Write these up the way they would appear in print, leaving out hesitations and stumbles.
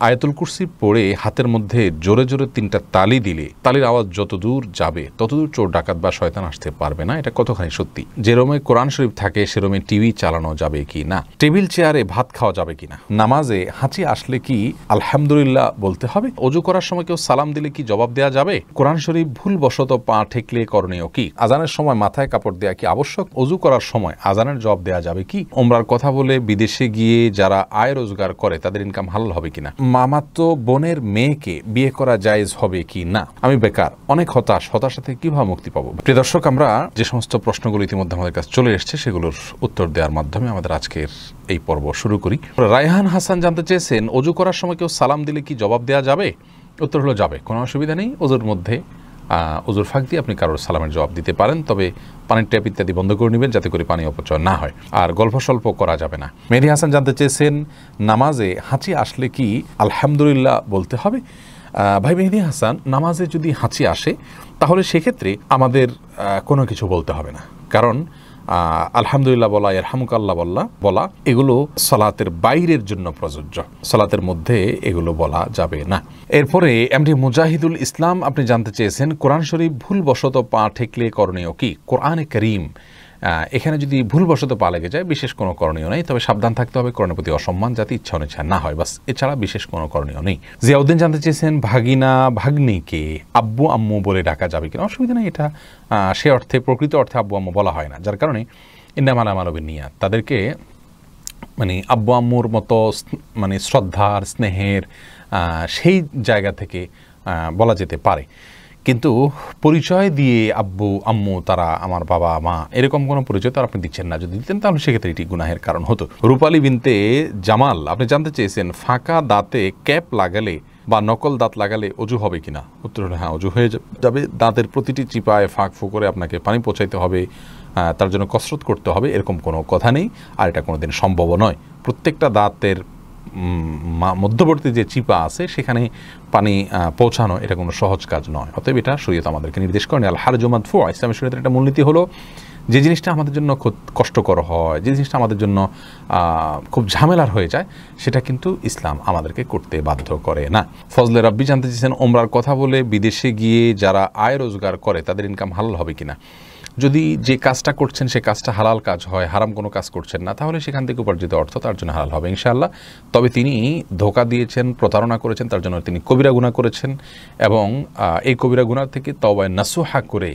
আয়াতুল কুরসি পড়ে হাতের মধ্যে জোরে জোরে 3টা তালি দিলে তালির আওয়াজ যত দূর যাবে ততদূর চোর ডাকাত বা শয়তান আসতে পারবে না। এটা কতখানি সত্যি? যেরমে কোরআন শরীফ থাকে সেরমে টিভি চালানো যাবে কি না? টেবিল চেয়ারে ভাত খাওয়া যাবে কি না? নামাজে হাঁচি আসলে কি আলহামদুলিল্লাহ বলতে হবে? অজু করার সময় কেউ সালাম দিলে কি জবাব দেওয়া যাবে? কোরআন শরীফ ভুলবশত পা ঠেকলে করণীয় কি? আজানের সময় মাথায় কাপড় দেওয়া কি আবশ্যক? অজু করার সময় আজানের জবাব দেওয়া যাবে কি? ওমরার কথা বলে বিদেশে গিয়ে যারা আয় রোজগার করে তাদের ইনকাম হালাল হবে কিনা? মামাতো বোনের মেয়েকে বিয়ে করা জায়েজ হবে কি না? আমি বেকার, অনেক হতাশা থেকে কিভাবে মুক্তি পাবো? প্রিয় দর্শক, আমরা যে সমস্ত প্রশ্নগুলো ইতিমধ্যে আমাদের কাছে চলে এসেছে সেগুলোর উত্তর দেওয়ার মাধ্যমে আমাদের আজকের এই পর্ব শুরু করি। রায়হান হাসান জানতে চেয়েছেন, অজু করার সময় কেউ সালাম দিলে কি জবাব দেওয়া যাবে? উত্তর হলো যাবে, কোনো অসুবিধা নেই। অজুর মধ্যে অজুর ফাঁক দিয়ে আপনি কারোর সালামের জবাব দিতে পারেন, তবে পানির ট্যাপ ইত্যাদি বন্ধ করে নেবেন যাতে করে পানি অপচয় না হয়, আর গল্প স্বল্প করা যাবে না। মেহেদী হাসান জানতে চেয়েছেন, নামাজে হাঁচি আসলে কি আলহামদুলিল্লাহ বলতে হবে? ভাই মেহেদী হাসান, নামাজে যদি হাঁচি আসে তাহলে সেক্ষেত্রে আমাদের কোনো কিছু বলতে হবে না, কারণ আলহামদুলিল্লাহ বলা, ইরহামুকাল্লাহ বলা এগুলো সালাতের বাইরের জন্য প্রযোজ্য, সালাতের মধ্যে এগুলো বলা যাবে না। এরপরে এমডি মুজাহিদুল ইসলাম আপনি জানতে চেয়েছেন, কোরআন শরীফ ভুলবশত পা ঠেকলে করণীয় কি? কোরআনে কারীম এখানে যদি ভুলবশত পা লেগে যায় বিশেষ কোনো করণীয় নেই, তবে সাবধান থাকতে হবে কোরআনের প্রতি অসম্মান যাতে ইচ্ছা অনিচ্ছা না হয়, বাস, এছাড়া বিশেষ কোনো করণীয় নেই। জিয়াউদ্দিন জানতে চেয়েছেন, ভাগিনা ভাগ্নিকে আব্বু আম্মু বলে ডাকা যাবে কিনা? অসুবিধা নেই, এটা সে অর্থে প্রকৃত অর্থে আব্বু আম্মু বলা হয় না, যার কারণে ইন্নামাল আমালু বিন্নিয়াত, তাদেরকে মানে আব্বু আম্মুর মতো মানে শ্রদ্ধার স্নেহের সেই জায়গা থেকে বলা যেতে পারে, কিন্তু পরিচয় দিয়ে আব্বু আম্মু তারা আমার বাবা মা এরকম কোনো পরিচয় তো আপনি দিচ্ছেন না, যদি দিতেন তাহলে সেক্ষেত্রে এটি গুনাহের কারণ হতো। রূপালী বিনতে জামাল আপনি জানতে চেয়েছেন, ফাঁকা দাঁতে ক্যাপ লাগালে বা নকল দাঁত লাগালে অজু হবে কিনা? উত্তর হলো হ্যাঁ, অজু হয়ে যাবে। দাঁতের প্রতিটি চিপায় ফাঁক করে আপনাকে পানি পৌঁছাইতে হবে, তার জন্য কসরত করতে হবে, এরকম কোনো কথা নেই, আর এটা কোনোদিন সম্ভব নয়। প্রত্যেকটা দাঁতের মধ্যবর্তী যে চিপা আছে সেখানে পানি পৌঁছানো এটা কোনো সহজ কাজ নয়, অতএব এটা শরীয়ত আমাদেরকে নির্দেশ করেনি। আল হারজু মাদফু, ইসলামী শরীয়তের একটা মূলনীতি হলো যে জিনিসটা আমাদের জন্য খুব কষ্টকর হয়, যে জিনিসটা আমাদের জন্য খুব ঝামেলার হয়ে যায়, সেটা কিন্তু ইসলাম আমাদেরকে করতে বাধ্য করে না। ফজলে রাব্বি জানতে চেয়েছেন, ওমরার কথা বলে বিদেশে গিয়ে যারা আয় রোজগার করে তাদের ইনকাম হালাল হবে কিনা? যদি যে কাজটা করছেন সে কাজটা হালাল কাজ হয়, হারাম কোনো কাজ করছেন না, তাহলে সেখান থেকে উপার্জিত অর্থ তার জন্য হালাল হবে ইনশাআল্লাহ। তবে তিনি ধোঁকা দিয়েছেন, প্রতারণা করেছেন, তার জন্য তিনি কবিরা গুনাহ করেছেন, এবং এই কবিরা গুনাহ থেকে তওবায়ে নাসুহা করে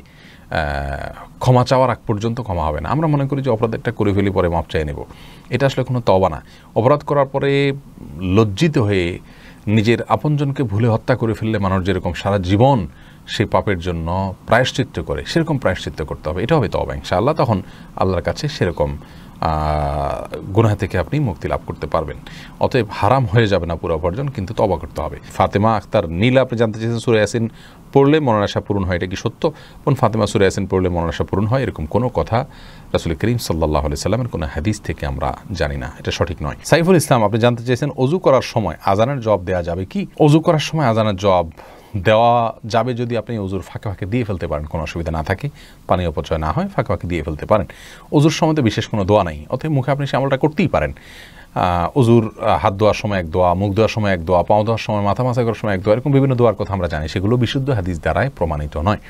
ক্ষমা চাওয়ার আগ পর্যন্ত ক্ষমা হবে না। আমরা মনে করি যে অপরাধ একটা করে ফেলি পরে মাপ চাই নেব, এটা আসলে কোনো তওবা না। অপরাধ করার পরে লজ্জিত হয়ে নিজের আপনজনকে ভুলে হত্যা করে ফেললে মানুষ যেরকম সারা জীবন সেই পাপের জন্য প্রায়শ্চিত্ত করে, সেরকম প্রায়শ্চিত্ত করতে হবে, এটা হবে তওবা ইনশাআল্লাহ। তখন আল্লাহর কাছে সেরকম গুনাহ থেকে আপনি মুক্তি লাভ করতে পারবেন। অতএব হারাম হয়ে যাবে না পুরো উপার্জন, কিন্তু তওবা করতে হবে। ফাতেমা আক্তার নীলা আপনি জানতে চেয়েছেন, সূরা ইয়াসিন পড়লে মনের আশা পূরণ হয়, এটা কি সত্য? কোন ফাতেমা সূরা ইয়াসিন পড়লে মনের আশা পূরণ হয় এরকম কোনো কথা রাসূল করিম সাল্লাল্লাহু আলাইহি সাল্লামের কোনো হাদিস থেকে আমরা জানি না, এটা সঠিক নয়। সাইফুল ইসলাম আপনি জানতে চেয়েছেন, অজু করার সময় আজানের জবাব দেওয়া যাবে কি? অজু করার সময় আজানের জবাব দেওয়া যাবে যদি আপনি অজুর ফাঁকে দিয়ে ফেলতে পারেন, কোনো অসুবিধা না থাকে, পানি অপচয় না হয়, ফাঁকে দিয়ে ফেলতে পারেন। অজুর সময় তো বিশেষ কোনো দোয়া নেই, অতএব মুখে আপনি সে আমলটা করতেই পারেন। অজুর হাত ধোয়ার সময় এক দোয়া, মুখ ধোয়ার সময় এক দোয়া, পাও ধোয়ার সময়, মাথা মাসা করার সময় এক দোয়া, এরকম বিভিন্ন দোয়ার কথা আমরা জানি, সেগুলো বিশুদ্ধ হাদিস দ্বারাই প্রমাণিত নয়,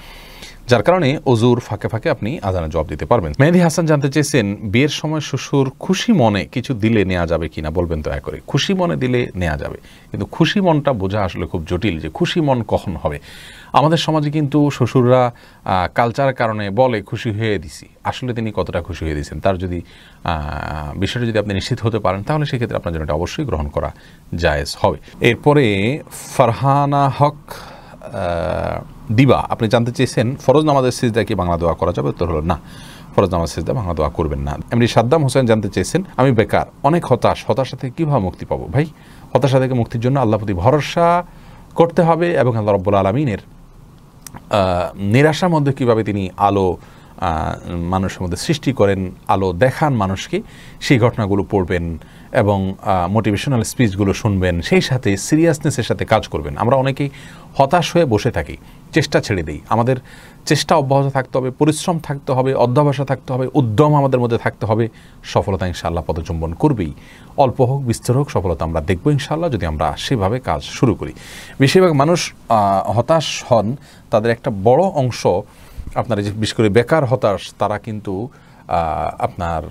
যার কারণে অজুর ফাঁকে আপনি আজানের জবাব দিতে পারবেন। মেহেদী হাসান জানতে চেয়েছেন, বিয়ের সময় শ্বশুর খুশি মনে কিছু দিলে নেওয়া যাবে কিনা, বলবেন দয়া করে। খুশি মনে দিলে নেওয়া যাবে, কিন্তু খুশি মনটা বোঝা আসলে খুব জটিল, যে খুশি মন কখন হবে। আমাদের সমাজে কিন্তু শ্বশুররা কালচারের কারণে বলে খুশি হয়ে দিছি, আসলে তিনি কতটা খুশি হয়ে দিয়েছেন তার যদি বিষয়টা যদি আপনি নিশ্চিত হতে পারেন তাহলে সেক্ষেত্রে আপনার জন্য এটা অবশ্যই গ্রহণ করা জায়েজ হবে। এরপরে ফারহানা হক দিবা আপনি জানতে চেয়েছেন, ফরজ নামাজের সিজদা কি বাংলা দোয়া করা যাবে? উত্তর হলো না, ফরজ নামাজ সিজদা বাংলা দোয়া করবেন না। এমনি সাদ্দাম হোসেন জানতে চেয়েছেন, আমি বেকার, অনেক হতাশা থেকে কীভাবে মুক্তি পাবো? ভাই, হতাশা থেকে মুক্তির জন্য আল্লাহর প্রতি ভরসা করতে হবে, এবং আল্লাহ রাব্বুল আলামিনের নিরাশার মধ্যে কীভাবে তিনি আলো মানুষের মধ্যে সৃষ্টি করেন, আলো দেখান মানুষকে, সেই ঘটনাগুলো পড়বেন এবং মোটিভেশনাল স্পিচগুলো শুনবেন, সেই সাথে সিরিয়াসনেসের সাথে কাজ করবেন। আমরা অনেকেই হতাশ হয়ে বসে থাকি, চেষ্টা ছেড়ে দিই। আমাদের চেষ্টা অব্যাহত থাকতে হবে, পরিশ্রম থাকতে হবে, অধ্যবসায় থাকতে হবে, উদ্যম আমাদের মধ্যে থাকতে হবে। সফলতা ইনশাআল্লাহ পদচুম্বন করবেই। অল্প হোক বিস্তর হোক সফলতা আমরা দেখবো ইনশাআল্লাহ, যদি আমরা সেভাবে কাজ শুরু করি। বেশিরভাগ মানুষ হতাশ হন, তাদের একটা বড় অংশ আপনার যে বিশেষ করে বেকার হতাশ, তারা কিন্তু আপনার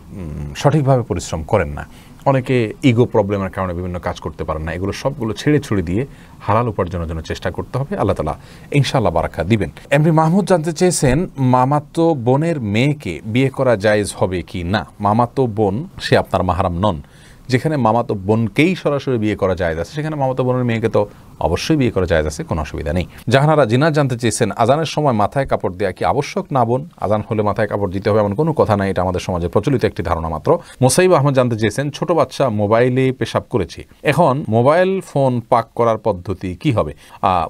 সঠিকভাবে পরিশ্রম করেন না। অনেকে ইগো প্রবলেমের কারণে বিভিন্ন কাজ করতে পারেন না। এগুলো সবগুলো ছেড়ে ছুড়ে দিয়ে হালাল উপার্জনের জন্য চেষ্টা করতে হবে। আল্লাহ তাআলা ইনশাআল্লাহ বারাকা দিবেন। এমনি মাহমুদ জানতে চেয়েছেন, মামাতো বোনের মেয়েকে বিয়ে করা জায়েজ হবে কি না? মামাতো বোন সে আপনার মাহরাম নন। যেখানে মামাতো বোনকেই সরাসরি বিয়ে করা জায়েজ আছে, সেখানে মামাতো বোনের মেয়েকে তো অবশ্যই বিয়ে করা জায়েজ আছে, কোনো অসুবিধা নেই। জাহানারা জিনাত জানতে চেয়েছেন, আজানের সময় মাথায় কাপড় দেওয়া কি আবশ্যক না বোন? আজান হলে মাথায় কাপড় দিতে হবে এমন কোনো কথা নাই, এটা আমাদের সমাজে প্রচলিত একটি ধারণা মাত্র। মোসাইব আহমদ জানতে চেয়েছেন, ছোট বাচ্চা মোবাইলে পেশাব করেছে, এখন মোবাইল ফোন পাক করার পদ্ধতি কি হবে?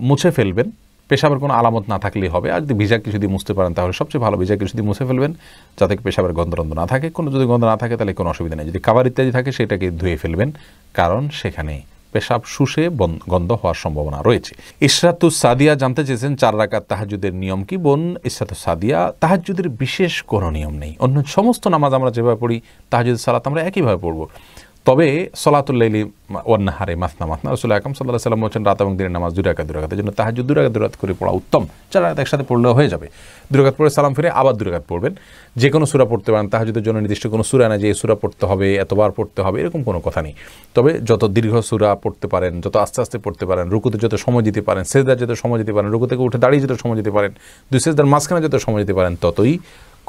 মুছে ফেলবেন, পেশাবের কোনো আলামত না থাকলেই হবে। আর যদি ভিজা কিছু দিয়ে মুছতে পারেন তাহলে সবচেয়ে ভালো, ভিজা কিছু দিয়ে মুছে ফেলবেন যাতে পেশাবের গন্ধ না থাকে। কোনো যদি গন্ধ না থাকে তাহলে কোনো অসুবিধা নেই। যদি কাভার ইত্যাদি থাকে সেটাকে ধুয়ে ফেলবেন, কারণ সেখানে পেশাব শুষে গন্ধ হওয়ার সম্ভাবনা রয়েছে। ইশরাতুস সাদিয়া জানতে চেয়েছেন, 4 রাকাত তাহাজ্জুদের নিয়ম কি? বোন ইশরাতুস সাদিয়া, তাহাজ্জুদের বিশেষ কোনো নিয়ম নেই। অন্য সমস্ত নামাজ আমরা যেভাবে পড়ি তাহাজ্জুদের সালাত আমরা একইভাবে পড়ব। তবে সলাতুল লাইলি ওয়ান নাহারে মাসনা মাসনা, রাসূল আকরাম সাল্লাল্লাহু আলাইহি ওয়াসাল্লাম বলেছেন রাত এবং দিনের নামাজ 2 রাকাত 2 রাকাত। এর জন্য তাহাজ্জুদ 2 রাকাত 2 রাকাত করে পড়া উত্তম। 4 রাকাত একসাথে পড়লেও হয়ে যাবে। 2 রাকাত পড়ে সালাম ফিরে আবার 2 রাকাত পড়বেন। যে কোনো সূরা পড়তে পারেন, তাহাজ্জুদের জন্য নির্দিষ্ট কোনো সূরা না যে এই সূরা পড়তে হবে, এতবার পড়তে হবে, এরকম কোনো কথা নেই। তবে যত দীর্ঘ সূরা পড়তে পারেন, যত আস্তে আস্তে পড়তে পারেন, রুকুতে যত সময় দিতে পারেন, সিজদায় যত সময় দিতে পারেন, রুকু থেকে উঠে দাঁড়িয়ে যত সময় দিতে পারেন, 2 সিজদার মাঝখানে যত সময় দিতে পারেন, ততই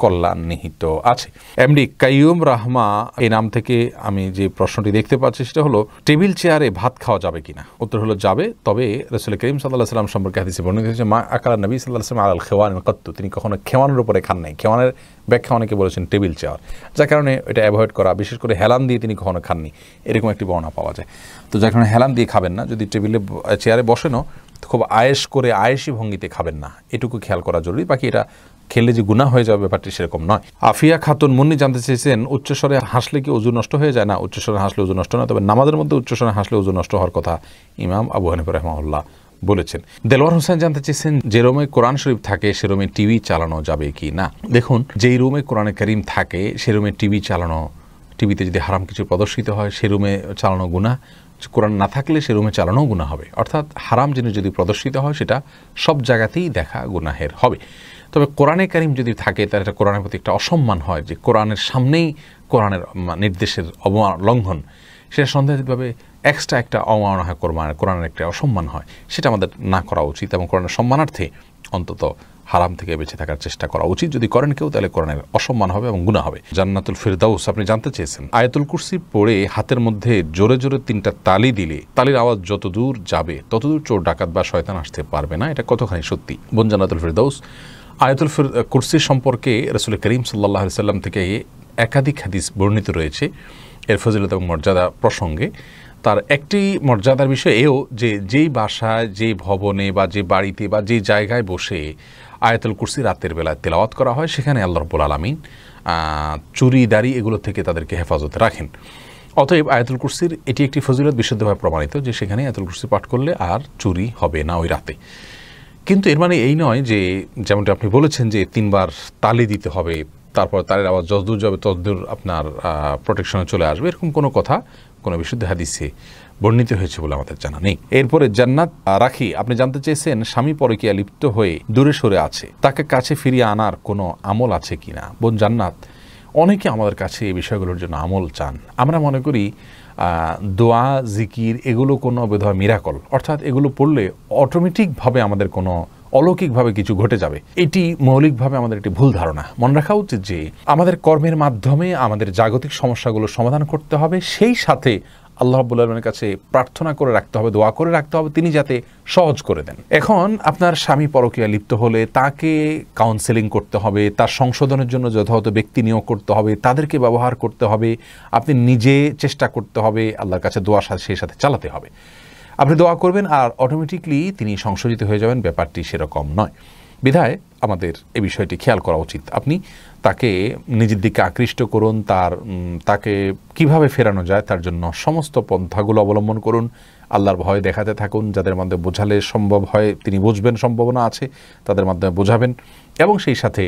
কল্যাণ নিহিত আছে। এমডি কাইয়ুম রাহমা এই নাম থেকে আমি যে প্রশ্নটি দেখতে পাচ্ছি সেটা হলো, টেবিল চেয়ারে ভাত খাওয়া যাবে কিনা? উত্তর হলো যাবে। তবে রাসূল করিম সাল্লাল্লাহু আলাইহি ওয়াসাল্লাম সম্পর্কে হাদিসে বর্ণিত হয়েছে, মা আকালা নবী সাল্লাল্লাহু আলাইহি ওয়াসাল্লাম আলাল খেওয়ান কাত্তু, তিনি কখনো খেওয়ানের উপরে খান নাই। খেওয়ানের ব্যাখ্যা অনেকে বলেছেন টেবিল চেয়ার, যার কারণে এটা অ্যাভয়েড করা, বিশেষ করে হেলান দিয়ে তিনি কখনো খাননি, এরকম একটি বর্ণনা পাওয়া যায়। তো যার কারণে হেলান দিয়ে খাবেন না। যদি টেবিলে চেয়ারে বসেনও খুব আয়েশ করে আয়েশি ভঙ্গিতে খাবেন না, এটুকু খেয়াল করা জরুরি। বাকি এটা খেলে যে গুনাহ হয়ে যাবে ব্যাপারটি সেরকম নয়। আফিয়া খাতুন মুন্নি জানতে চেয়েছেন, উচ্চস্বরে হাসলে কি ওযু নষ্ট হয়ে যায়? না, উচ্চস্বরে হাসলে ওযু নষ্ট না, তবে নামাজের মধ্যে উচ্চস্বরে হাসলে ওযু নষ্ট হওয়ার কথা ইমাম আবু হানিফা রাহিমাহুল্লাহ বলেছেন। দেলওয়ার হোসেন জানতে চেয়েছেন, যে রুমে কোরআন শরীফ থাকে সে রুমে টিভি চালানো যাবে কি না? দেখুন, যেই রুমে কোরআনে কারীম থাকে সে রুমে টিভি চালানো, টিভিতে যদি হারাম কিছু প্রদর্শিত হয় সে রুমে চালানো গুনাহ, কোরআন না থাকলে সে রুমে চালানো গুনাহ হবে। অর্থাৎ হারাম জিনিস যদি প্রদর্শিত হয় সেটা সব জায়গাতেই দেখা গুনাহের হবে। তবে কোরআনে কারীম যদি থাকে তাহলে এটা কোরআনের প্রতি একটা অসম্মান হয়, যে কোরআনের সামনেই কোরআনের নির্দেশের অবলঙ্ঘন, সেটা সন্দেহভাবে এক্সট্রা একটা অবমাননা হয়, কোরআনের একটা অসম্মান হয়, সেটা আমাদের না করা উচিত এবং কোরআনের সম্মানার্থে অন্তত হারাম থেকে বেঁচে থাকার চেষ্টা করা উচিত। যদি করেন কেউ তাহলে কোরআনের অসম্মান হবে এবং গুনাহ হবে। জান্নাতুল ফিরদাউস আপনি জানতে চেয়েছেন, আয়াতুল কুরসি পড়ে হাতের মধ্যে জোরে জোরে 3টা তালি দিলে তালির আওয়াজ যত দূর যাবে ততদূর চোর ডাকাত বা শয়তান আসতে পারবে না, এটা কতখানি সত্যি? বোন জান্নাতুল ফিরদাউস, আয়াতুল কুরসি সম্পর্কে রাসূল করিম সাল্লাল্লাহু আলাইহি ওয়াসাল্লাম থেকে একাধিক হাদিস বর্ণিত রয়েছে এর ফজিলত এবং মর্যাদা প্রসঙ্গে। তার একটি মর্যাদার বিষয় এও যে যেই বাসায়, যে ভবনে বা যে বাড়িতে বা যে জায়গায় বসে আয়াতুল কুরসি রাতের বেলায় তেলাওয়াত করা হয় সেখানে আল্লাহ রাব্বুল আলামিন চুরি দাড়ি এগুলো থেকে তাদেরকে হেফাজতে রাখেন। অতএব আয়াতুল কুরসির এটি একটি ফজিলত বিশুদ্ধভাবে প্রমাণিত যে সেখানে আয়াতুল কুরসি পাঠ করলে আর চুরি হবে না ওই রাতে। কিন্তু এর মানে এই নয় যে, যেমনটা আপনি বলেছেন যে 3 বার তালি দিতে হবে, তারপর তালের আওয়াজ যতদূর যাবে ততদূর আপনার প্রোটেকশনে চলে আসবে, এরকম কোনো কথা কোনো বিশুদ্ধ হাদিসে বর্ণিত হয়েছে বলে আমাদের জানা নেই। এরপরে জান্নাত রাখি আপনি জানতে চেয়েছেন, স্বামী পরকীয়া লিপ্ত হয়ে দূরে সরে আছে, তাকে কাছে ফিরিয়ে আনার কোনো আমল আছে কিনা? বোন জান্নাত, অনেকে আমাদের কাছে এই বিষয়গুলোর জন্য আমল চান। আমরা মনে করি দোয়া জিকির এগুলো কোনো বোধহয় মিরাকল, অর্থাৎ এগুলো পড়লে অটোমেটিকভাবে আমাদের কোনো অলৌকিকভাবে কিছু ঘটে যাবে। এটি মৌলিকভাবে আমাদের একটি ভুল ধারণা। মনে রাখা উচিত যে আমাদের কর্মের মাধ্যমে আমাদের জাগতিক সমস্যাগুলো সমাধান করতে হবে, সেই সাথে আল্লাহ রাব্বুল আলামিনের কাছে প্রার্থনা করে রাখতে হবে, দোয়া করে রাখতে হবে তিনি যাতে সহজ করে দেন। এখন আপনার স্বামী পরকীয়া লিপ্ত হলে তাকে কাউন্সেলিং করতে হবে, তার সংশোধনের জন্য যথাযথ ব্যক্তি নিয়োগ করতে হবে, তাদেরকে ব্যবহার করতে হবে, আপনি নিজে চেষ্টা করতে হবে, আল্লাহর কাছে দোয়া সেই সাথে চালাতে হবে। আপনি দোয়া করবেন আর অটোমেটিকলি তিনি সংশোধিত হয়ে যাবেন, ব্যাপারটি সেরকম নয়। বিধায় আমাদের এই বিষয়টি খেয়াল করা উচিত। আপনি তাকে নিজের দিকে আকৃষ্ট করুন, তাকে কিভাবে ফেরানো যায় তার জন্য সমস্ত পন্থাগুলো অবলম্বন করুন। আল্লাহর ভয় দেখাতে থাকুন, যাদের মাধ্যমে বোঝালে সম্ভব হয় তিনি বুঝবেন, সম্ভাবনা আছে তাদের মাধ্যমে বোঝাবেন, এবং সেই সাথে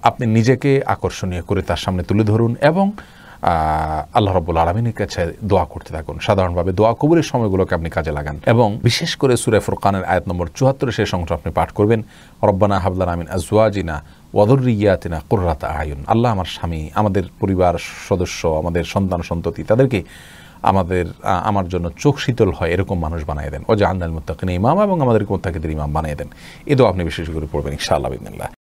আপনি নিজেকে আকর্ষণীয় করে তার সামনে তুলে ধরুন এবং আল্লাহ রাব্বুল আলামিনের কাছে দোয়া করতে থাকুন। সাধারণভাবে দোয়া কবুলের সময়গুলোকে আপনি কাজে লাগান এবং বিশেষ করে সূরা ফুরকানের আয়াত নম্বর ৭৪ শেষ অংশ আপনি পাঠ করবেন, রব্বানা হাব লানা মিন আজওয়াজিনা ওয়া যুররিয়াতিনা কুররাতা আয়ুন। আল্লাহ আমার স্বামী, আমাদের পরিবার সদস্য, আমাদের সন্তান সন্ততি, তাদেরকে আমার জন্য চোখ শীতল হয় এরকম মানুষ বানিয়ে দেন। ওয়াজআলনাল মুত্তাকিনা ইমামা, এবং আমাদেরকে মুত্তাকিদের ইমাম বানিয়ে দেন। এ দোয়া আপনি বিশেষ করে পড়বেন ইনশাআল্লাহ বিইذنিল্লাহ।